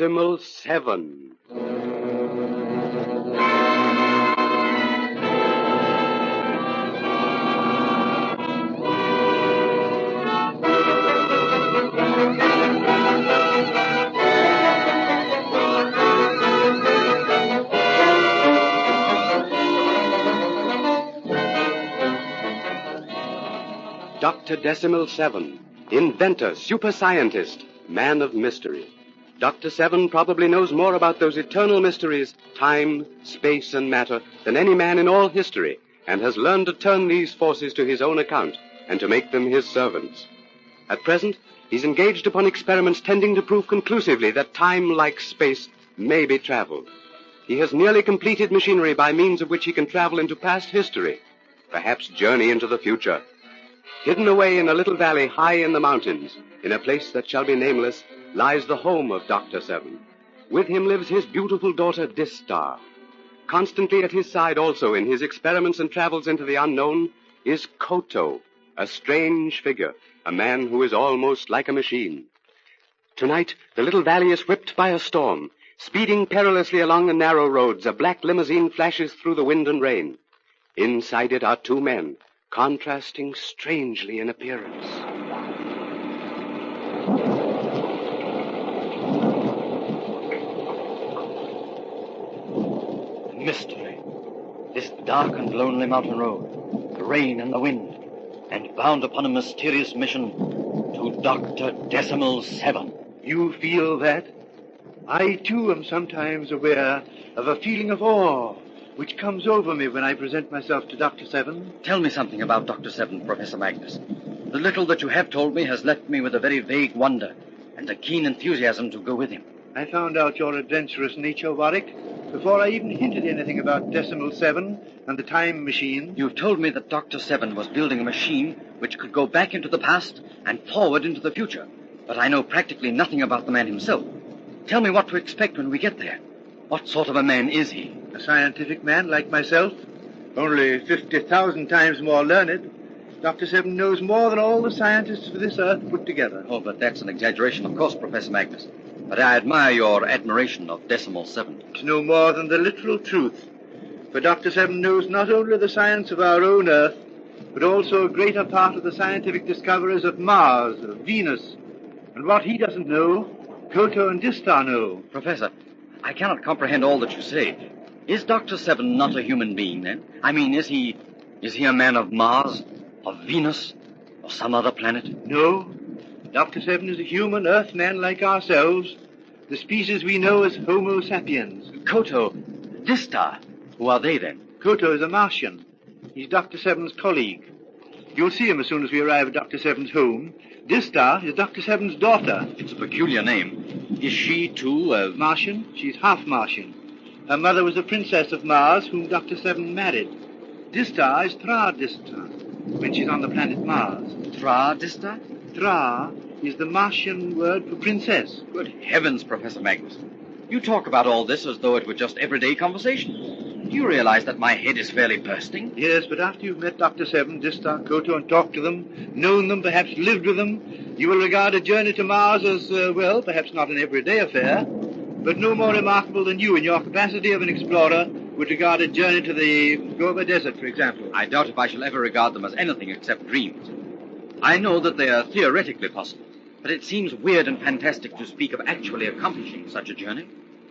Decimal 7. Dr. Decimal 7, inventor, super scientist, man of mystery. Dr. 7 probably knows more about those eternal mysteries, time, space, and matter, than any man in all history, and has learned to turn these forces to his own account and to make them his servants. At present, he's engaged upon experiments tending to prove conclusively that time, like space, may be traveled. He has nearly completed machinery by means of which he can travel into past history, perhaps journey into the future. Hidden away in a little valley high in the mountains, in a place that shall be nameless, lies the home of Dr. 7. With him lives his beautiful daughter, Distar. Constantly at his side also in his experiments and travels into the unknown is Koto, a strange figure, a man who is almost like a machine. Tonight, the little valley is whipped by a storm. Speeding perilously along the narrow roads, a black limousine flashes through the wind and rain. Inside it are two men, contrasting strangely in appearance. Mystery. This dark and lonely mountain road, the rain and the wind, and bound upon a mysterious mission to Dr. Decimal 7. You feel that? I, too, am sometimes aware of a feeling of awe which comes over me when I present myself to Dr. 7. Tell me something about Dr. 7, Professor Magnus. The little that you have told me has left me with a very vague wonder and a keen enthusiasm to go with him. I found out your adventurous nature, Warwick, before I even hinted anything about Decimal 7 and the time machine. You've told me that Dr. 7 was building a machine which could go back into the past and forward into the future, but I know practically nothing about the man himself. Tell me what to expect when we get there. What sort of a man is he? A scientific man like myself, only 50,000 times more learned. Dr. 7 knows more than all the scientists of this earth put together. Oh, but that's an exaggeration, of course, Professor Magnus. But I admire your admiration of Decimal 7. It's no more than the literal truth. For Dr. 7 knows not only the science of our own earth, but also a greater part of the scientific discoveries of Mars, of Venus. And what he doesn't know, Koto and Distar know. Professor, I cannot comprehend all that you say. Is Dr. 7 not a human being, then? I mean, is he a man of Mars, of Venus, or some other planet? No. Dr. 7 is a human earth man like ourselves, the species we know as Homo sapiens. Koto, Distar, who are they, then? Koto is a Martian. He's Dr. 7's colleague. You'll see him as soon as we arrive at Dr. 7's home. Distar is Dr. 7's daughter. It's a peculiar name. Is she, too, a Martian? She's half Martian. Her mother was a princess of Mars whom Dr. 7 married. Distar is Tra Distar when she's on the planet Mars. Tra Distar? Tra is the Martian word for princess. Good heavens, Professor Magnus. You talk about all this as though it were just everyday conversation. Do you realize that my head is fairly bursting? Yes, but after you've met Dr. 7, Distar, Koto, and talked to them, known them, perhaps lived with them, you will regard a journey to Mars as, well, perhaps not an everyday affair, but no more remarkable than you in your capacity of an explorer would regard a journey to the Gobi Desert, for example. I doubt if I shall ever regard them as anything except dreams. I know that they are theoretically possible, but it seems weird and fantastic to speak of actually accomplishing such a journey.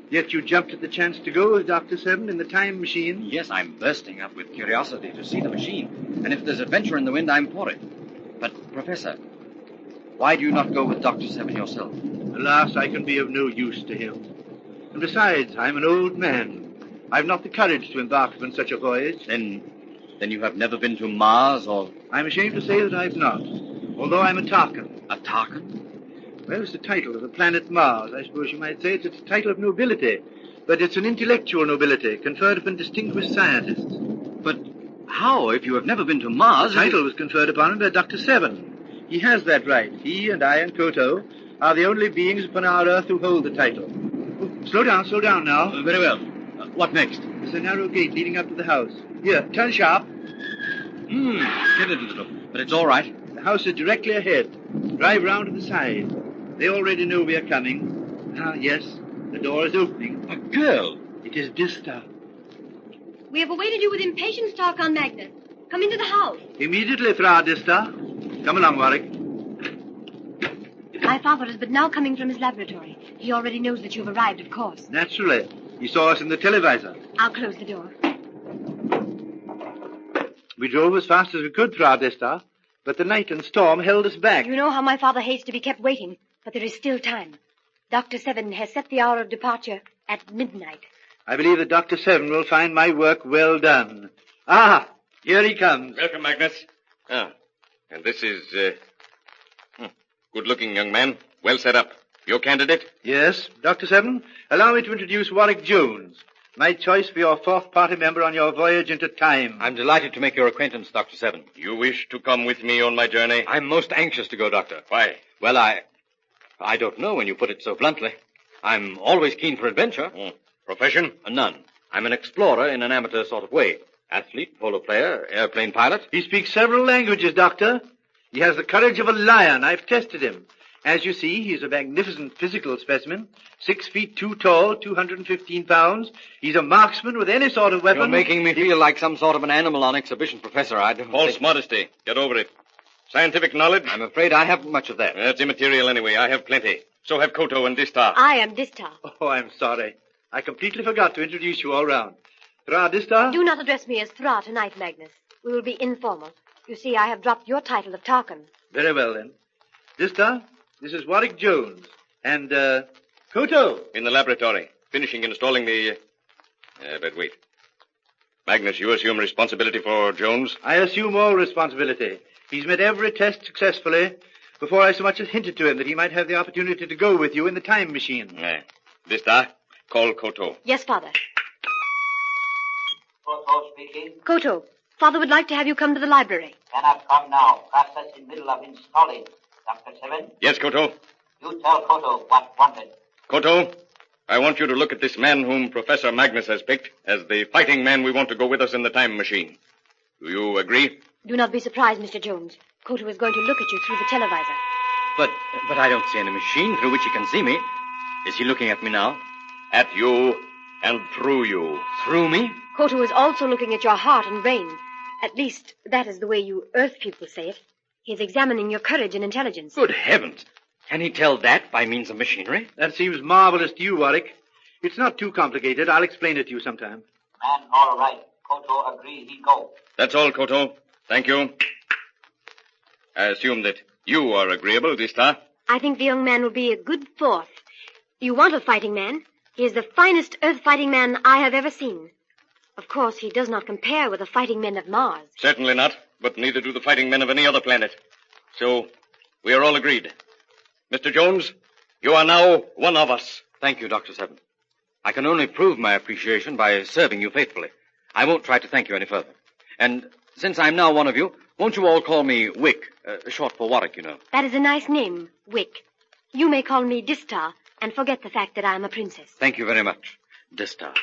Yet you jumped at the chance to go with Dr. 7 in the time machine. Yes, I'm bursting up with curiosity to see the machine, and if there's adventure in the wind, I'm for it. But, Professor, why do you not go with Dr. 7 yourself? Alas, I can be of no use to him. And besides, I'm an old man. I've not the courage to embark upon such a voyage. Then you have never been to Mars or... I'm ashamed to say that I've not, although I'm a Tarkan. A Tarkan? Well, it's the title of the planet Mars. I suppose you might say it's a title of nobility. But it's an intellectual nobility conferred upon distinguished scientists. But how, if you have never been to Mars? The title was conferred upon him by Dr. Seven. He has that right. He and I and Koto are the only beings upon our Earth who hold the title. Oh, slow down now. Very well. What next? There's a narrow gate leading up to the house. Here, turn sharp. Get it a little. But it's all right. The house is directly ahead. Drive round to the side. They already know we are coming. Ah, yes, the door is opening. A girl. It is Dista. We have awaited you with impatience, Tarkan Magnus. Come into the house. Immediately, Frau Dista. Come along, Warwick. My father is but now coming from his laboratory. He already knows that you have arrived, of course. Naturally. He saw us in the televisor. I'll close the door. We drove as fast as we could, Frau Dista, but the night and storm held us back. You know how my father hates to be kept waiting, but there is still time. Dr. Seven has set the hour of departure at midnight. I believe that Dr. Seven will find my work well done. Ah, here he comes. Welcome, Magnus. Ah, and this is, good-looking young man. Well set up. Your candidate? Yes, Dr. Seven, allow me to introduce Warwick Jones, my choice for your fourth party member on your voyage into time. I'm delighted to make your acquaintance, Dr. Seven. You wish to come with me on my journey? I'm most anxious to go, Doctor. Why? Well, I don't know when you put it so bluntly. I'm always keen for adventure. Profession? None. I'm an explorer in an amateur sort of way. Athlete, polo player, airplane pilot. He speaks several languages, Doctor. He has the courage of a lion. I've tested him. As you see, he's a magnificent physical specimen. 6 feet 2 tall, 215 pounds. He's a marksman with any sort of weapon. You're making me feel like some sort of an animal on exhibition, Professor. I don't False think... modesty. Get over it. Scientific knowledge? I'm afraid I haven't much of that. That's immaterial anyway. I have plenty. So have Koto and Dista. I am Dista. Oh, I'm sorry. I completely forgot to introduce you all round. Fra Dista? Do not address me as Thra tonight, Magnus. We will be informal. You see, I have dropped your title of Tarkan. Very well, then. Dista, this is Warwick Jones. And, Koto. In the laboratory. Finishing installing the... but wait. Magnus, you assume responsibility for Jones? I assume all responsibility. He's met every test successfully before I so much as hinted to him that he might have the opportunity to go with you in the time machine. Dista, call Koto. Yes, Father. Koto speaking. Koto, Father would like to have you come to the library. Cannot come now. Process in middle of installing. Dr. Seven, Yes, Koto. you tell Koto what wanted. Koto, I want you to look at this man whom Professor Magnus has picked as the fighting man we want to go with us in the time machine. Do you agree? Do not be surprised, Mr. Jones. Koto is going to look at you through the televisor. But I don't see any machine through which he can see me. Is he looking at me now? At you and through you. Through me? Koto is also looking at your heart and brain. At least, that is the way you Earth people say it. He is examining your courage and intelligence. Good heavens. Can he tell that by means of machinery? That seems marvelous to you, Warwick. It's not too complicated. I'll explain it to you sometime. Man, all right. Koto agree he go. That's all, Koto. Thank you. I assume that you are agreeable, Dista. I think the young man will be a good fourth. You want a fighting man. He is the finest Earth-fighting man I have ever seen. Of course, he does not compare with the fighting men of Mars. Certainly not, but neither do the fighting men of any other planet. So, we are all agreed. Mr. Jones, you are now one of us. Thank you, Dr. Seven. I can only prove my appreciation by serving you faithfully. I won't try to thank you any further. And since I'm now one of you, won't you all call me Wick, short for Warwick, you know. That is a nice name, Wick. You may call me Dista and forget the fact that I am a princess. Thank you very much, Dista.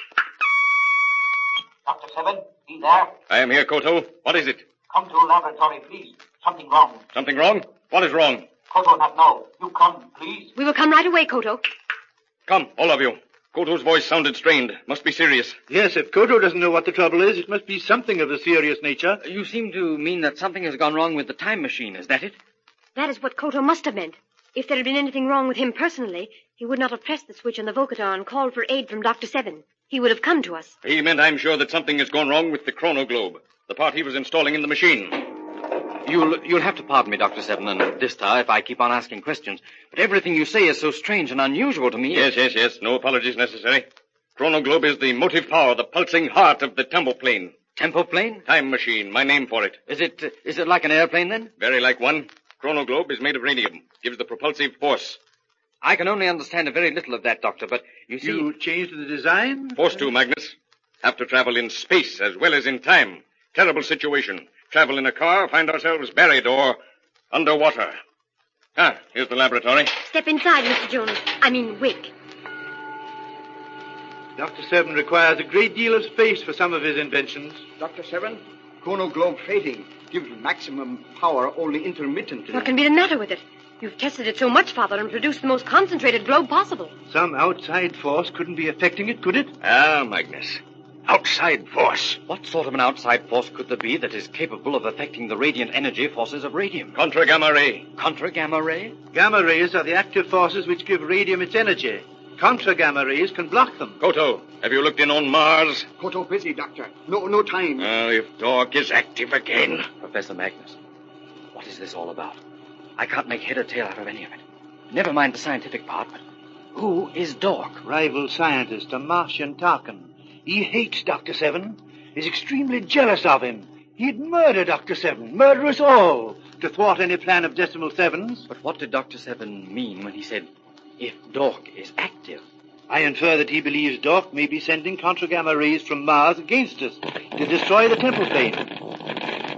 Dr. Seven, he there? I am here, Koto. What is it? Come to laboratory, please. Something wrong. Something wrong? What is wrong? Koto not know. You come, please. We will come right away, Koto. Come, all of you. Koto's voice sounded strained. Must be serious. Yes, if Koto doesn't know what the trouble is, it must be something of a serious nature. You seem to mean that something has gone wrong with the time machine, is that it? That is what Koto must have meant. If there had been anything wrong with him personally, he would not have pressed the switch on the vocator and called for aid from Dr. Seven. He would have come to us. He meant, I'm sure, that something has gone wrong with the chronoglobe, the part he was installing in the machine. You'll have to pardon me, Dr. Seven and Distar, if I keep on asking questions. But everything you say is so strange and unusual to me. Yes. No apologies necessary. Chronoglobe is the motive power, the pulsing heart of the tempo plane. Tempo plane? Time machine, my name for it. Is it like an airplane, then? Very like one. Chronoglobe is made of radium. Gives the propulsive force. I can only understand a very little of that, Doctor, but you see... You changed the design? Forced to, Magnus. Have to travel in space as well as in time. Terrible situation. Travel in a car, find ourselves buried or underwater. Here's the laboratory. Step inside, Mr. Jones. I mean, Wick. Dr. Seven requires a great deal of space for some of his inventions. Dr. Seven, chronoglobe fading. Gives maximum power only intermittently. What can be the matter with it? You've tested it so much, Father, and produced the most concentrated globe possible. Some outside force couldn't be affecting it, could it? Magnus. Outside force. What sort of an outside force could there be that is capable of affecting the radiant energy forces of radium? Contra-gamma ray. Contra-gamma ray? Gamma rays are the active forces which give radium its energy. Contra-gamma rays can block them. Koto, have you looked in on Mars? Koto busy, Doctor. No time. If Dork is active again. Professor Magnus, what is this all about? I can't make head or tail out of any of it. Never mind the scientific part, but who is Dork? Rival scientist, a Martian Tarkin. He hates Dr. Seven. He's extremely jealous of him. He'd murder Dr. Seven, murder us all, to thwart any plan of Decimal Sevens. But what did Dr. Seven mean when he said, if Dork is active? I infer that he believes Dork may be sending contra-gamma rays from Mars against us to destroy the temple plane.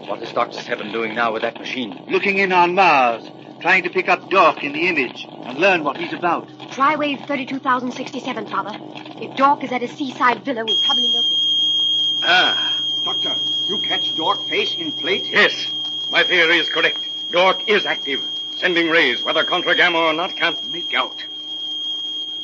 What is Dr. Seven doing now with that machine? Looking in on Mars, trying to pick up Dork in the image and learn what he's about. Try wave 32,067, Father. If Dork is at his seaside villa, we'll probably locate. Doctor, you catch Dork face in plate? Yes, my theory is correct. Dork is active. Sending rays, whether contra-gamma or not, can't make out.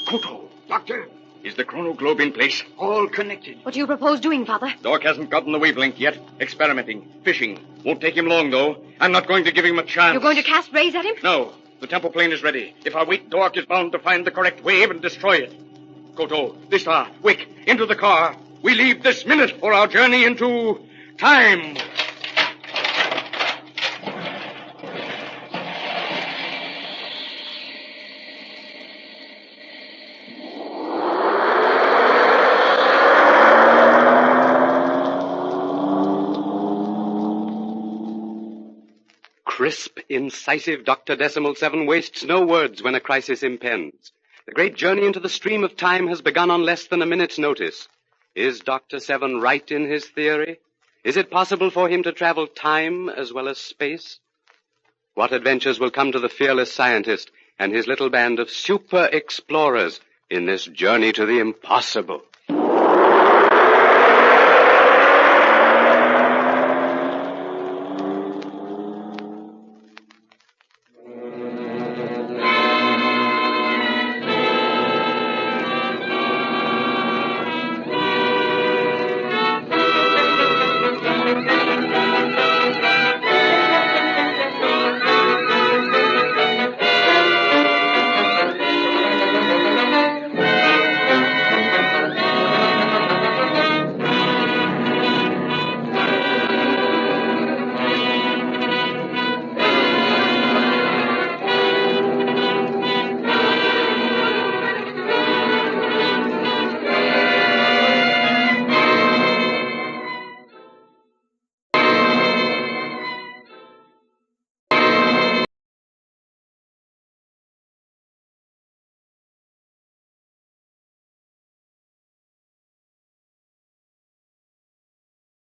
Koto, Doctor, is the chronoglobe in place? all connected. What do you propose doing, Father? Dork hasn't gotten the wavelength yet. Experimenting. Fishing. Won't take him long, though. I'm not going to give him a chance. You're going to cast rays at him? No. The temple plane is ready. If I wait, Dork is bound to find the correct wave and destroy it. Koto, Distar, Wick, into the car. We leave this minute for our journey into time. Crisp, incisive Dr. Decimal Seven wastes no words when a crisis impends. The great journey into the stream of time has begun on less than a minute's notice. Is Dr. Seven right in his theory? Is it possible for him to travel time as well as space? What adventures will come to the fearless scientist and his little band of super explorers in this journey to the impossible?